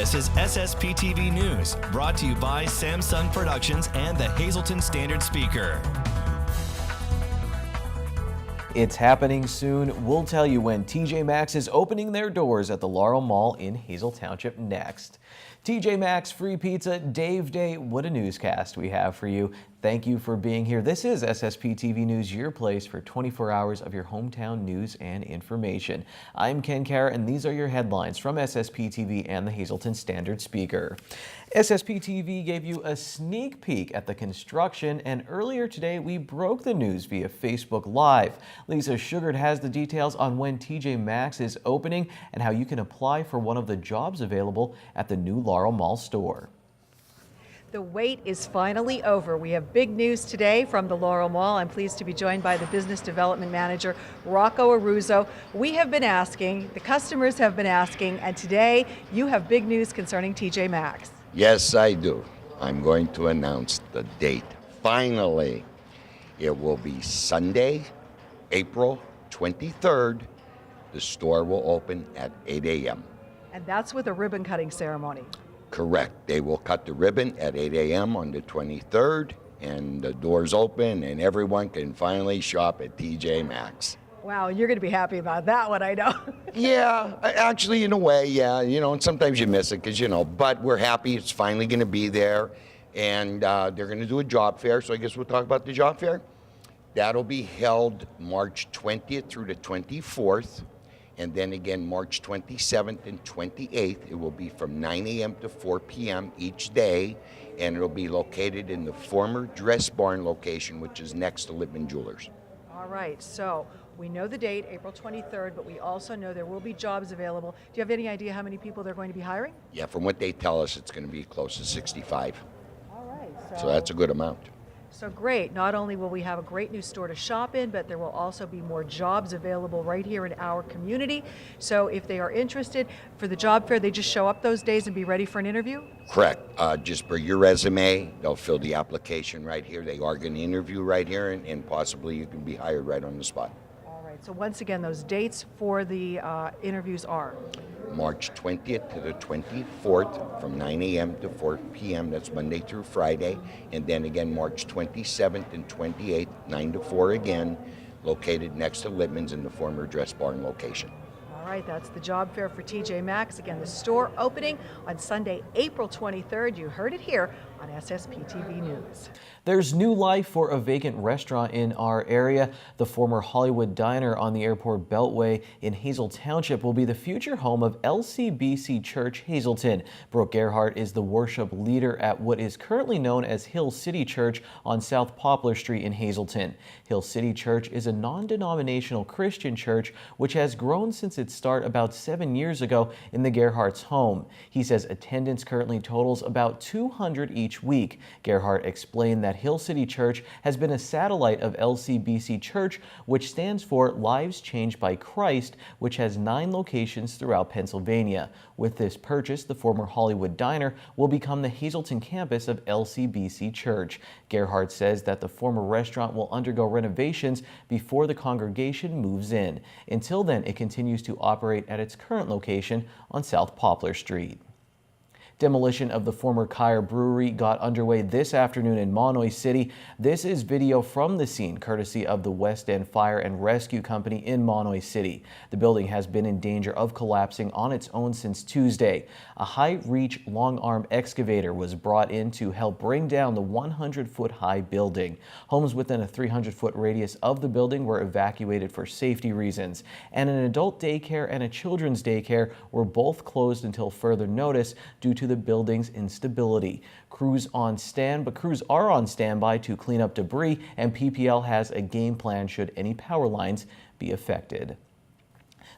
This is SSPTV News, brought to you by Samsung Productions and the Hazleton Standard Speaker. It's happening soon. We'll tell you when TJ Maxx is opening their doors at the Laurel Mall in Hazel Township next. TJ Maxx Free Pizza Dave Day. What a newscast we have for you. Thank you for being here. This is SSPTV News, your place for 24 hours of your hometown news and information. I'm Ken Kara, and these are your headlines from SSPTV and the Hazleton Standard Speaker. SSPTV gave you a sneak peek at the construction, and earlier today we broke the news via Facebook Live. Lisa Sugard has the details on when TJ Maxx is opening and how you can apply for one of the jobs available at the new Laurel Mall store. The wait is finally over. We have big news today from the Laurel Mall. I'm pleased to be joined by the Business Development Manager, Rocco Aruzzo. We have been asking, the customers have been asking, and today you have big news concerning TJ Maxx. Yes, I do. I'm going to announce the date. Finally, it will be Sunday, April 23rd. The store will open at 8 a.m. And that's with a ribbon cutting ceremony. Correct. They will cut the ribbon at 8 a.m. on the 23rd, and the doors open, and everyone can finally shop at TJ Maxx. Wow, you're going to be happy about that one, I know. Yeah, actually, in a way, yeah. And sometimes you miss it because, but we're happy it's finally going to be there, and they're going to do a job fair, so I guess we'll talk about the job fair. That'll be held March 20th through the 24th. And then again, March 27th and 28th, it will be from 9 a.m. to 4 p.m. each day, and it'll be located in the former Dress Barn location, which is next to Lippman Jewelers. All right, so we know the date, April 23rd, but we also know there will be jobs available. Do you have any idea how many people they're going to be hiring? Yeah, from what they tell us, it's going to be close to 65. All right. So that's a good amount. So great. Not only will we have a great new store to shop in, but there will also be more jobs available right here in our community. So if they are interested for the job fair, they just show up those days and be ready for an interview? Correct. Just bring your resume. They'll fill the application right here. They are going to interview right here, and possibly you can be hired right on the spot. All right. So once again, those dates for the interviews are? March 20th to the 24th from 9 a.m. to 4 p.m. That's Monday through Friday. And then again, March 27th and 28th, 9 to 4 again, located next to Lippman's in the former Dress Barn location. All right, that's the job fair for TJ Maxx. Again, the store opening on Sunday, April 23rd. You heard it here on SSPTV News. There's new life for a vacant restaurant in our area. The former Hollywood Diner on the Airport Beltway in Hazel Township will be the future home of LCBC Church Hazleton. Brooke Gerhardt is the worship leader at what is currently known as Hill City Church on South Poplar Street in Hazleton. Hill City Church is a non-denominational Christian church which has grown since its start about 7 years ago in the Gerhardt's home. He says attendance currently totals about 200 each week. Gerhardt explained that Hill City Church has been a satellite of LCBC Church, which stands for Lives Changed by Christ, which has 9 locations throughout Pennsylvania. With this purchase, the former Hollywood Diner will become the Hazleton campus of LCBC Church. Gerhardt says that the former restaurant will undergo renovations before the congregation moves in. Until then, it continues to operate at its current location on South Poplar Street. Demolition of the former Kyer Brewery got underway this afternoon in Monoy City. This is video from the scene, courtesy of the West End Fire and Rescue Company in Monoy City. The building has been in danger of collapsing on its own since Tuesday. A high-reach, long-arm excavator was brought in to help bring down the 100-foot-high building. Homes within a 300-foot radius of the building were evacuated for safety reasons, and an adult daycare and a children's daycare were both closed until further notice due to the building's instability. Crews are on standby to clean up debris, and PPL has a game plan should any power lines be affected.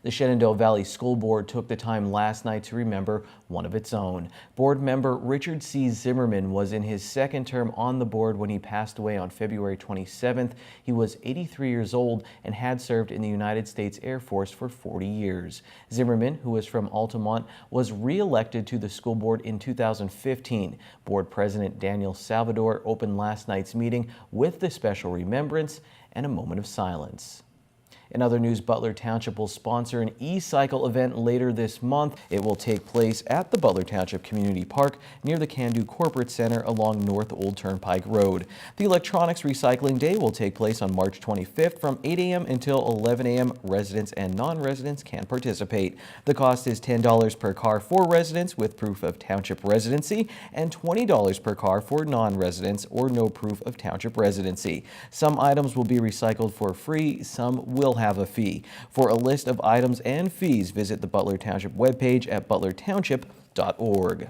The Shenandoah Valley School Board took the time last night to remember one of its own. Board member Richard C. Zimmerman was in his second term on the board when he passed away on February 27th. He was 83 years old and had served in the United States Air Force for 40 years. Zimmerman, who is from Altamont, was re-elected to the school board in 2015. Board President Daniel Salvador opened last night's meeting with the special remembrance and a moment of silence. In other news, Butler Township will sponsor an e-cycle event later this month. It will take place at the Butler Township Community Park near the Can-Do Corporate Center along North Old Turnpike Road. The Electronics Recycling Day will take place on March 25th from 8 a.m. until 11 a.m. Residents and non-residents can participate. The cost is $10 per car for residents with proof of township residency and $20 per car for non-residents or no proof of township residency. Some items will be recycled for free, some will have a fee. For a list of items and fees, visit the Butler Township webpage at butlertownship.org.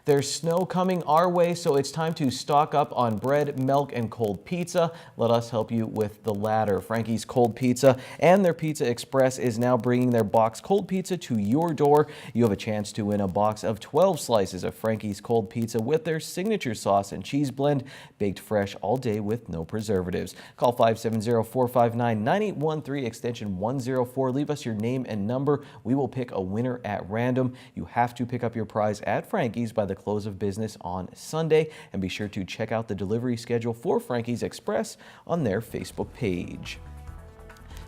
There's snow coming our way, so it's time to stock up on bread, milk, and cold pizza. Let us help you with the latter. Frankie's Cold Pizza and their Pizza Express is now bringing their box cold pizza to your door. You have a chance to win a box of 12 slices of Frankie's Cold Pizza with their signature sauce and cheese blend, baked fresh all day with no preservatives. Call 570-459-9813, extension 104. Leave us your name and number. We will pick a winner at random. You have to pick up your prize at Frankie's by the close of business on Sunday, and be sure to check out the delivery schedule for Frankie's Express on their Facebook page.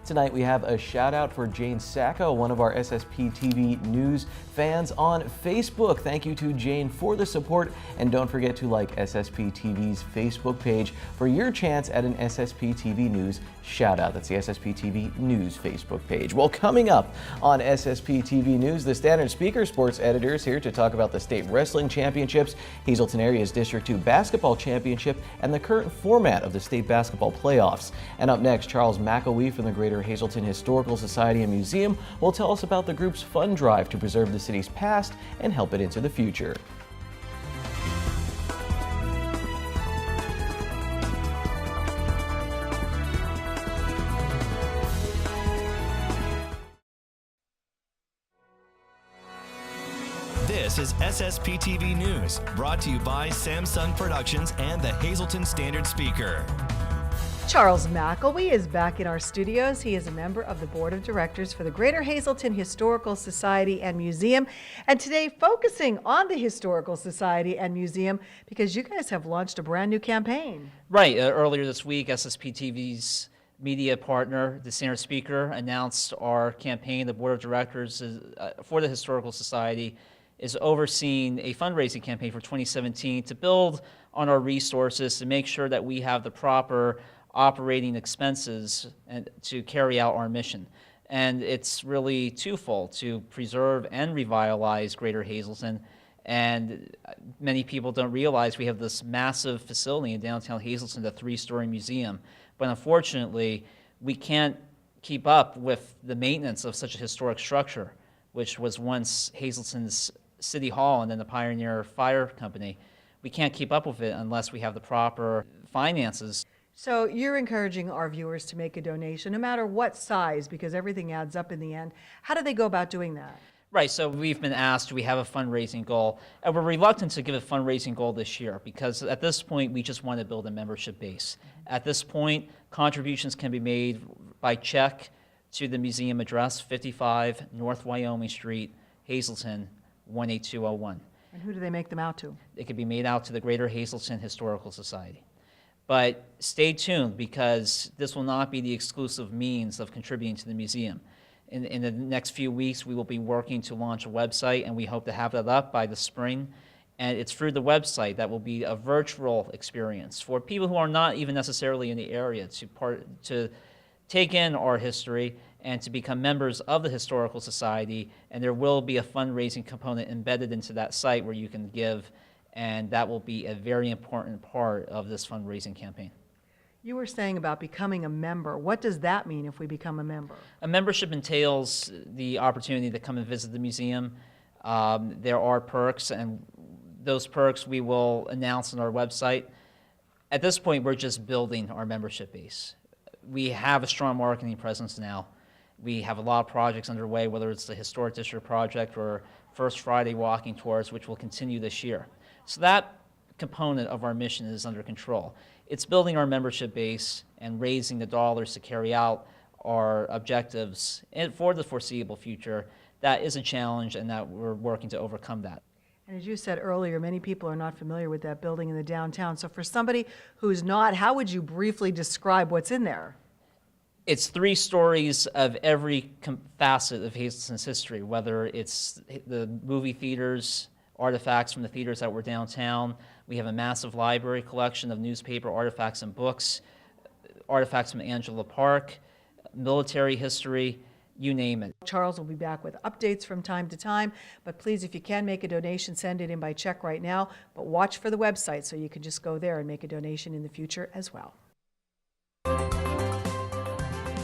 Tonight we have a shout out for Jane Sacco, one of our SSPTV News fans on Facebook. Thank you to Jane for the support, and don't forget to like SSPTV's Facebook page for your chance at an SSPTV News shout out. That's the SSPTV News Facebook page. Well, coming up on SSPTV News, the Standard Speaker sports editor is here to talk about the state wrestling championships, Hazleton Area's District 2 basketball championship, and the current format of the state basketball playoffs. And up next, Charles McElwee from the Greater Hazleton Historical Society and Museum will tell us about the group's fund drive to preserve the city's past and help it into the future. This is SSPTV News, brought to you by Samsung Productions and the Hazleton Standard Speaker. Charles McElwee is back in our studios. He is a member of the Board of Directors for the Greater Hazleton Historical Society and Museum. And today, focusing on the Historical Society and Museum, because you guys have launched a brand new campaign. Right. Earlier this week, SSPTV's media partner, the Standard Speaker, announced our campaign. The Board of Directors for the Historical Society is overseeing a fundraising campaign for 2017 to build on our resources to make sure that we have the proper operating expenses and to carry out our mission. And it's really twofold: to preserve and revitalize Greater Hazleton. And many people don't realize we have this massive facility in downtown Hazleton, the 3-story museum. But unfortunately, we can't keep up with the maintenance of such a historic structure, which was once Hazleton's City Hall and then the Pioneer Fire Company. We can't keep up with it unless we have the proper finances. So you're encouraging our viewers to make a donation, no matter what size, because everything adds up in the end. How do they go about doing that? Right, so we've been asked, do we have a fundraising goal? And we're reluctant to give a fundraising goal this year because at this point, we just want to build a membership base. At this point, contributions can be made by check to the museum address, 55 North Wyoming Street, Hazleton, 18201. And who do they make them out to? It could be made out to the Greater Hazleton Historical Society. But stay tuned, because this will not be the exclusive means of contributing to the museum. In the next few weeks, we will be working to launch a website, and we hope to have that up by the spring. And it's through the website that will be a virtual experience for people who are not even necessarily in the area to take in our history and to become members of the Historical Society. And there will be a fundraising component embedded into that site where you can give, and that will be a very important part of this fundraising campaign. You were saying about becoming a member. What does that mean if we become a member? A membership entails the opportunity to come and visit the museum. There are perks, and those perks we will announce on our website. At this point, we're just building our membership base. We have a strong marketing presence now. We have a lot of projects underway, whether it's the Historic District Project or First Friday Walking Tours, which will continue this year. So that component of our mission is under control. It's building our membership base and raising the dollars to carry out our objectives and for the foreseeable future. That is a challenge, and that we're working to overcome that. And as you said earlier, many people are not familiar with that building in the downtown. So for somebody who's not, how would you briefly describe what's in there? It's 3 stories of every facet of Hazleton's history, whether it's the movie theaters, artifacts from the theaters that were downtown. We have a massive library collection of newspaper artifacts and books, artifacts from Angela Park, military history, you name it. Charles will be back with updates from time to time, but please, if you can make a donation, send it in by check right now, but watch for the website so you can just go there and make a donation in the future as well.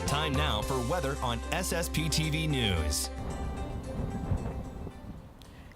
Time now for weather on SSPTV News.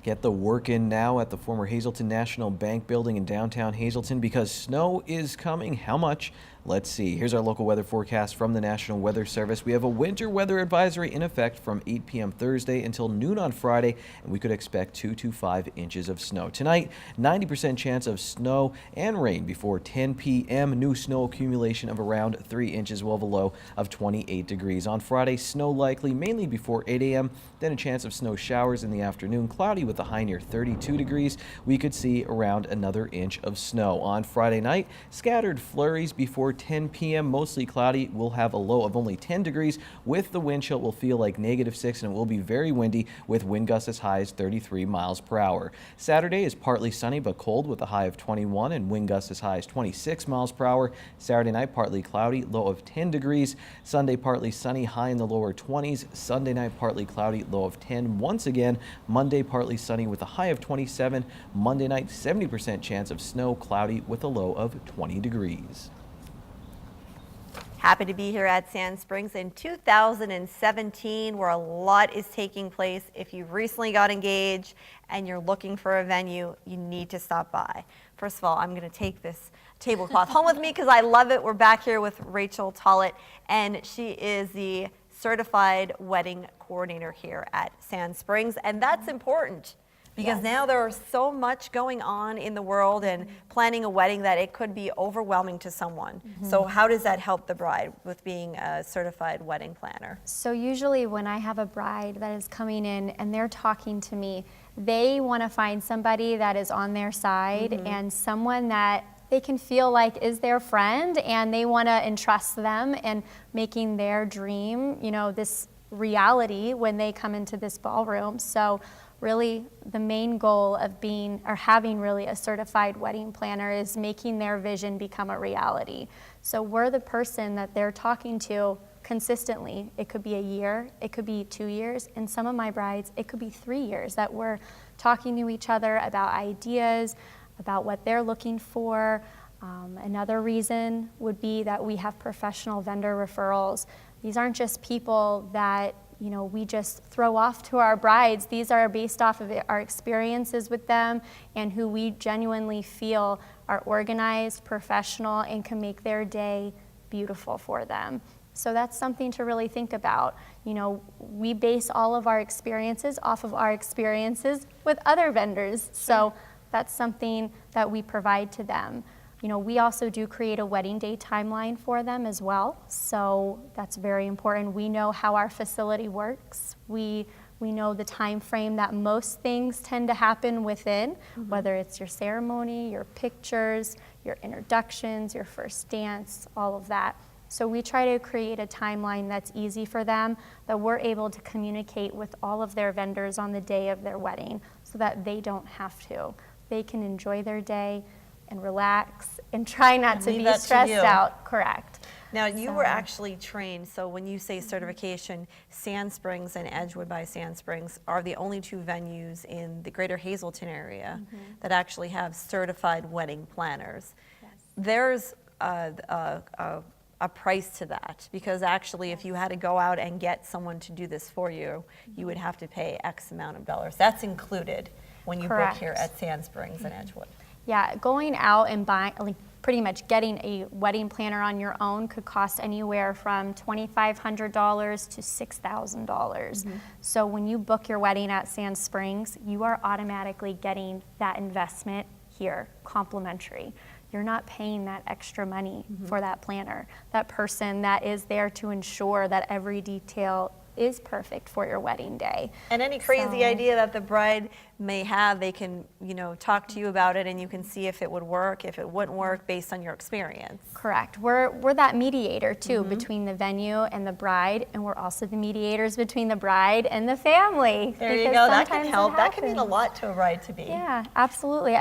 Get the work in now at the former Hazleton National Bank building in downtown Hazleton because snow is coming. How much? Let's see. Here's our local weather forecast from the National Weather Service. We have a winter weather advisory in effect from 8 p.m. Thursday until noon on Friday, and we could expect 2 to 5 inches of snow. Tonight, 90% chance of snow and rain before 10 p.m. New snow accumulation of around 3 inches. We'll have a low of 28 degrees. On Friday, snow likely mainly before 8 a.m., then a chance of snow showers in the afternoon. Cloudy with a high near 32 degrees. We could see around another inch of snow. On Friday night, scattered flurries before 10 p.m. Mostly cloudy. We'll have a low of only 10 degrees. With the wind chill, it will feel like -6, and it will be very windy with wind gusts as high as 33 miles per hour. Saturday is partly sunny but cold with a high of 21 and wind gusts as high as 26 miles per hour. Saturday night, partly cloudy, low of 10 degrees. Sunday, partly sunny, high in the lower 20s. Sunday night, partly cloudy, low of 10 once again. Monday, partly sunny with a high of 27. Monday night, 70% chance of snow, cloudy with a low of 20 degrees. Happy to be here at Sand Springs in 2017, where a lot is taking place. If you've recently got engaged and you're looking for a venue, you need to stop by. First of all, I'm going to take this tablecloth home with me because I love it. We're back here with Rachel Tollett, and she is the certified wedding coordinator here at Sand Springs, and that's important. Because now there's so much going on in the world and planning a wedding that it could be overwhelming to someone. So how does that help the bride with being a certified wedding planner? So usually when I have a bride that is coming in and they're talking to me, they want to find somebody that is on their side and someone that they can feel like is their friend, and they want to entrust them and making their dream, you know, this reality when they come into this ballroom. So really the main goal of being or having really a certified wedding planner is making their vision become a reality. So we're the person that they're talking to consistently. It could be a year, it could be 2 years, and some of my brides, it could be 3 years that we're talking to each other about ideas, about what they're looking for. Another reason would be that we have professional vendor referrals. These aren't just people that we just throw off to our brides. These are based off of our experiences with them and who we genuinely feel are organized, professional, and can make their day beautiful for them. So that's something to really think about. We base all of our experiences off of our experiences with other vendors. So that's something that we provide to them. We also do create a wedding day timeline for them as well. So that's very important. We know how our facility works. We know the time frame that most things tend to happen within, whether it's your ceremony, your pictures, your introductions, your first dance, all of that. So we try to create a timeline that's easy for them, that we're able to communicate with all of their vendors on the day of their wedding so that they don't have to. They can enjoy their day and relax and try not to be stressed out. Correct. Now, you were actually trained, so when you say certification, Sand Springs and Edgewood by Sand Springs are the only 2 venues in the greater Hazleton area that actually have certified wedding planners. Yes. There's a price to that, because actually if you had to go out and get someone to do this for you, you would have to pay X amount of dollars. That's included when you book here at Sand Springs and Edgewood. Yeah, going out and buying, pretty much getting a wedding planner on your own could cost anywhere from $2,500 to $6,000. So when you book your wedding at Sand Springs, you are automatically getting that investment here, complimentary. You're not paying that extra money for that planner, that person that is there to ensure that every detail is perfect for your wedding day. And any crazy idea that the bride may have, they can, talk to you about it, and you can see if it would work, if it wouldn't work, based on your experience. Correct. We're that mediator too between the venue and the bride, and we're also the mediators between the bride and the family. There you go. That can help. That can mean a lot to a bride to be. Yeah, absolutely.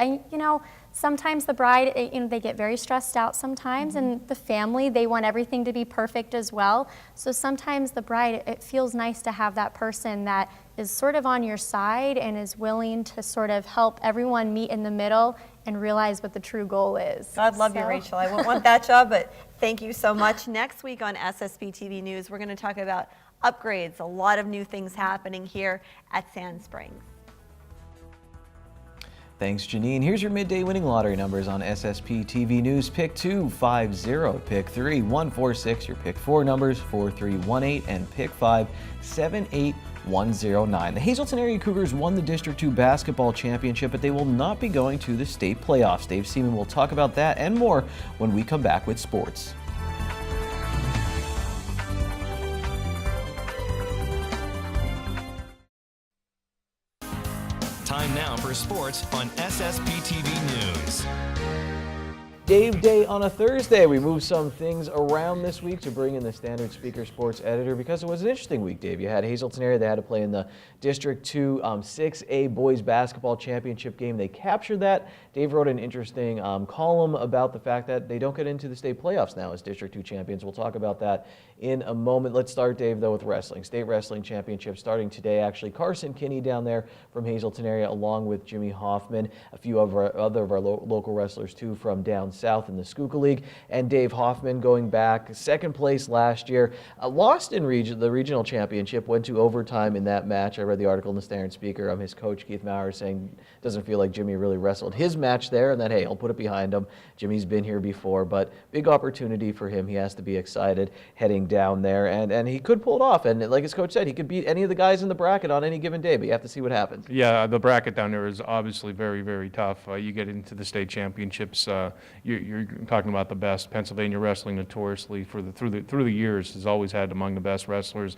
Sometimes the bride, they get very stressed out sometimes, and the family, they want everything to be perfect as well. So sometimes the bride, it feels nice to have that person that is sort of on your side and is willing to sort of help everyone meet in the middle and realize what the true goal is. God love you, Rachel. I wouldn't want that job, but thank you so much. Next week on SSPTV News, we're going to talk about upgrades, a lot of new things happening here at Sand Springs. Thanks, Janine. Here's your midday winning lottery numbers on SSP TV News. Pick 2, 50. Pick 3, 146. Your pick 4 numbers, 4318. And pick 5, 78109. The Hazleton area Cougars won the District 2 basketball championship, but they will not be going to the state playoffs. Dave Seaman will talk about that and more when we come back with sports. Time now for sports on SSPTV News. Dave Day on a Thursday. We moved some things around this week to bring in the Standard Speaker sports editor because it was an interesting week, Dave. You had Hazleton area. They had to play in the District 2 6A boys basketball championship game. They captured that. Dave wrote an interesting column about the fact that they don't get into the state playoffs now as District 2 champions. We'll talk about that in a moment. Let's start, Dave, though, with wrestling. State Wrestling Championship starting today, actually. Carson Kinney down there from Hazleton area, along with Jimmy Hoffman, a few of our other of our local wrestlers, too, from down south in the Schuylkill League. And Dave Hoffman going back, second place last year. Lost in the regional championship, went to overtime in that match. I read the article in the Standard Speaker. His coach, Keith Maurer, saying doesn't feel like Jimmy really wrestled his match there, and that, hey, I'll put it behind him. Jimmy's been here before, but big opportunity for him. He has to be excited heading down there, and he could pull it off. And like his coach said, he could beat any of the guys in the bracket on any given day, but you have to see what happens. Yeah, the bracket down there is obviously very, very tough. You get into the state championships, you're talking about the best. Pennsylvania wrestling notoriously through the years has always had among the best wrestlers.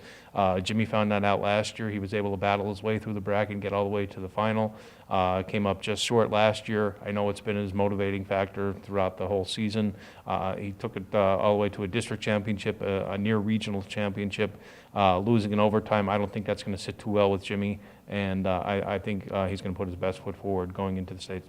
Jimmy found that out last year. He was able to battle his way through the bracket and get all the way to the final. Came up just short last year. I know it's been his motivating factor throughout the whole season. He took it all the way to a district championship, a near regional championship, losing in overtime. I don't think that's going to sit too well with Jimmy, and I think he's going to put his best foot forward going into the state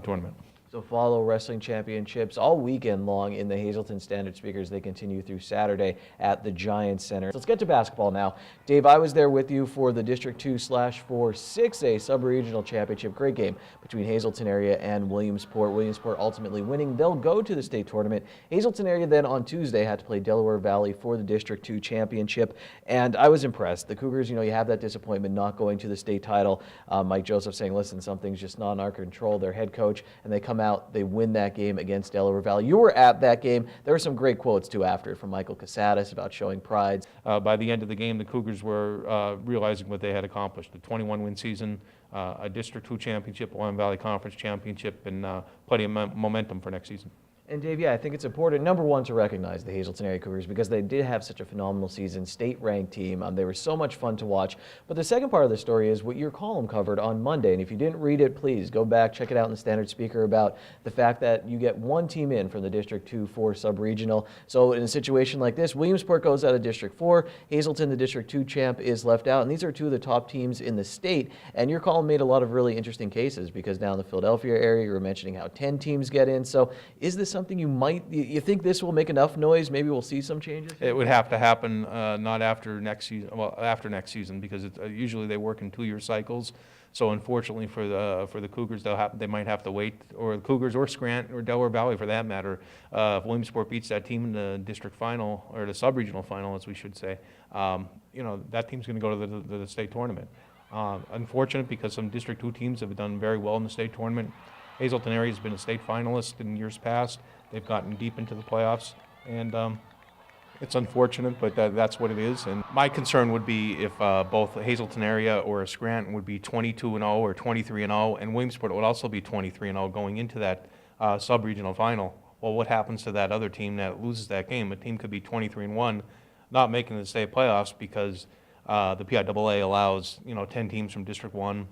tournament. So follow wrestling championships all weekend long in the Hazleton Standard Speakers. They continue through Saturday at the Giants Center. Let's get to basketball now. Dave, I was there with you for the District 2/4 6A sub-regional championship. Great game between Hazleton area and Williamsport. Williamsport ultimately winning. They'll go to the state tournament. Hazleton area then on Tuesday had to play Delaware Valley for the District 2 championship. And I was impressed. The Cougars, you have that disappointment not going to the state title. Mike Joseph saying, listen, something's just not in our control. Their head coach, and they come out, they win that game against Delaware Valley. You were at that game. There were some great quotes, too, after from Michael Casadas about showing pride. By the end of the game, the Cougars were realizing what they had accomplished. A 21-win season, a District 2 championship, a Lehigh Valley Conference championship, and plenty of momentum for next season. And Dave, yeah, I think it's important, number one, to recognize the Hazleton area Cougars because they did have such a phenomenal season, state-ranked team. They were so much fun to watch. But the second part of the story is what your column covered on Monday. And if you didn't read it, please go back, check it out in the Standard Speaker about the fact that you get one team in from the District 2/4 sub-regional. So in a situation like this, Williamsport goes out of District 4, Hazleton, the District 2 champ, is left out. And these are two of the top teams in the state. And your column made a lot of really interesting cases because down in the Philadelphia area, you were mentioning how 10 teams get in. So is this something you think this will make enough noise? Maybe we'll see some changes? It would have to happen not after next season, well, after next season, because usually they work in 2-year cycles. So unfortunately for the Cougars, they might have to wait, or the Cougars or Scranton or Delaware Valley for that matter. If Williamsport beats that team in the district final, or the sub-regional final, as we should say, that team's going to go to the state tournament. Unfortunate because some District 2 teams have done very well in the state tournament. Hazleton area has been a state finalist in years past. They've gotten deep into the playoffs, and it's unfortunate, but that's what it is. And my concern would be if both Hazleton area or Scranton would be 22-0 or 23-0, and Williamsport would also be 23-0 going into that sub-regional final. Well, what happens to that other team that loses that game? A team could be 23-1, not making the state playoffs because The PIAA allows, 10 teams from District 1,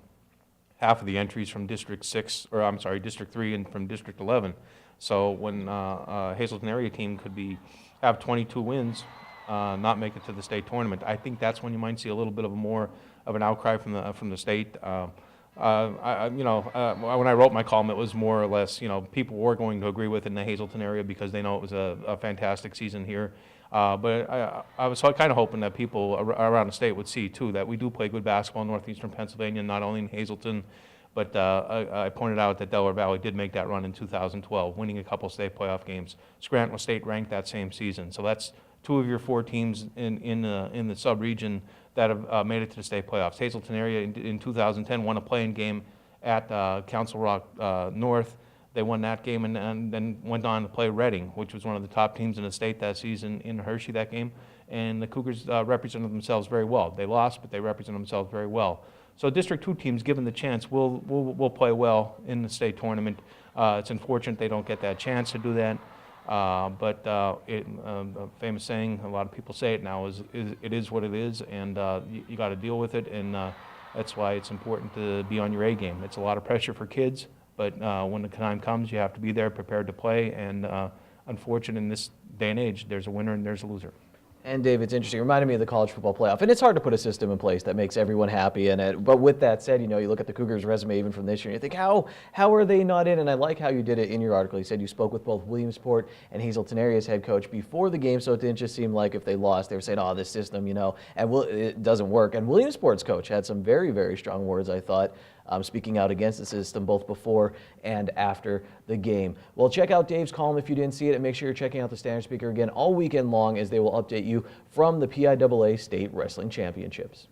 half of the entries from District 6, or I'm sorry, District 3 and from District 11. So when Hazleton area team could have 22 wins, not make it to the state tournament, I think that's when you might see a little bit of more of an outcry from the state. When I wrote my column, it was more or less, people were going to agree with it in the Hazleton area because they know it was a fantastic season here. But I was kind of hoping that people around the state would see, too, that we do play good basketball in northeastern Pennsylvania, not only in Hazleton, but I pointed out that Delaware Valley did make that run in 2012, winning a couple state playoff games. Scranton was state ranked that same season. So that's 2 of your 4 teams in the sub-region that have made it to the state playoffs. Hazleton area in 2010 won a play-in game at Council Rock North. They won that game and then went on to play Reading, which was one of the top teams in the state that season in Hershey that game. And the Cougars represented themselves very well. They lost, but they represented themselves very well. So District 2 teams, given the chance, will play well in the state tournament. It's unfortunate they don't get that chance to do that. But a famous saying, a lot of people say it now, is it is what it is, and you got to deal with it, and that's why it's important to be on your A game. It's a lot of pressure for kids, but when the time comes, you have to be there, prepared to play, and unfortunate in this day and age, there's a winner and there's a loser. And Dave, it's interesting. It reminded me of the college football playoff. And it's hard to put a system in place that makes everyone happy in it. But with that said, you look at the Cougars' resume even from this year, and you think, how are they not in? And I like how you did it in your article. You said you spoke with both Williamsport and Hazleton area's head coach before the game, so it didn't just seem like if they lost, they were saying, this system, and it doesn't work. And Williamsport's coach had some very, very strong words, I thought, speaking out against the system both before and after the game. Well, check out Dave's column if you didn't see it, and make sure you're checking out the Standard Speaker again all weekend long, as they will update you from the PIAA State Wrestling Championships.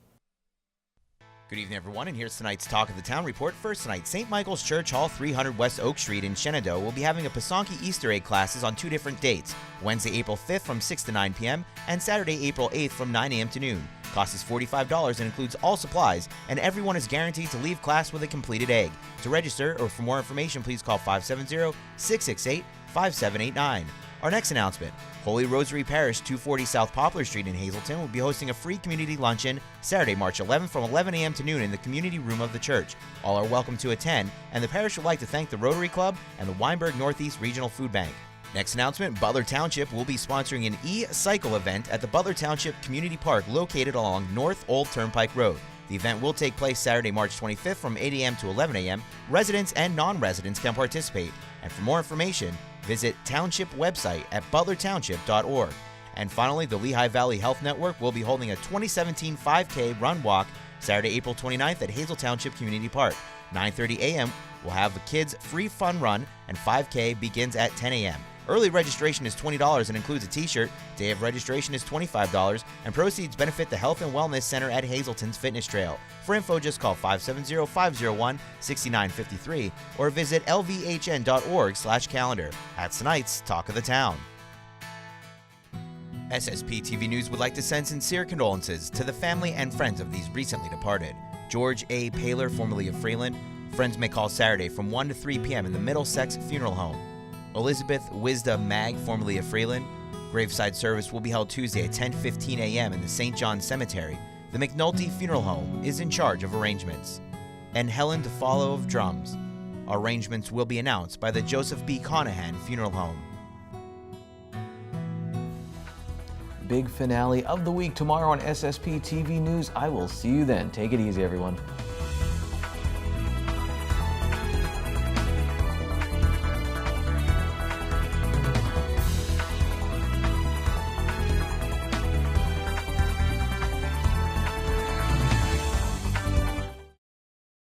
Good evening, everyone, and here's tonight's Talk of the Town report. First tonight, St. Michael's Church Hall, 300 West Oak Street in Shenandoah will be having a Pasonki Easter egg classes on 2 different dates, Wednesday, April 5th from 6 to 9 p.m. and Saturday, April 8th from 9 a.m. to noon. Cost is $45 and includes all supplies, and everyone is guaranteed to leave class with a completed egg. To register or for more information, please call 570-668-5789. Our next announcement, Holy Rosary Parish, 240 South Poplar Street in Hazleton will be hosting a free community luncheon Saturday, March 11th from 11 a.m. to noon in the community room of the church. All are welcome to attend, and the parish would like to thank the Rotary Club and the Weinberg Northeast Regional Food Bank. Next announcement, Butler Township will be sponsoring an e-cycle event at the Butler Township Community Park located along North Old Turnpike Road. The event will take place Saturday, March 25th from 8 a.m. to 11 a.m. Residents and non-residents can participate. And for more information, visit Township website at butlertownship.org. And finally, the Lehigh Valley Health Network will be holding a 2017 5K run walk Saturday, April 29th at Hazel Township Community Park. 9:30 a.m. will have the kids' free fun run, and 5K begins at 10 a.m. Early registration is $20 and includes a t-shirt. Day of registration is $25, and proceeds benefit the Health and Wellness Center at Hazleton's Fitness Trail. For info, just call 570-501-6953 or visit lvhn.org/calendar. That's tonight's Talk of the Town. SSPTV News would like to send sincere condolences to the family and friends of these recently departed. George A. Paler, formerly of Freeland. Friends may call Saturday from 1 to 3 p.m. in the Middlesex Funeral Home. Elizabeth Wisda Mag, formerly of Freeland. Graveside service will be held Tuesday at 10:15 a.m. in the St. John Cemetery. The McNulty Funeral Home is in charge of arrangements. And Helen DeFallo of Drums. Arrangements will be announced by the Joseph B. Conahan Funeral Home. Big finale of the week tomorrow on SSPTV News. I will see you then. Take it easy, everyone.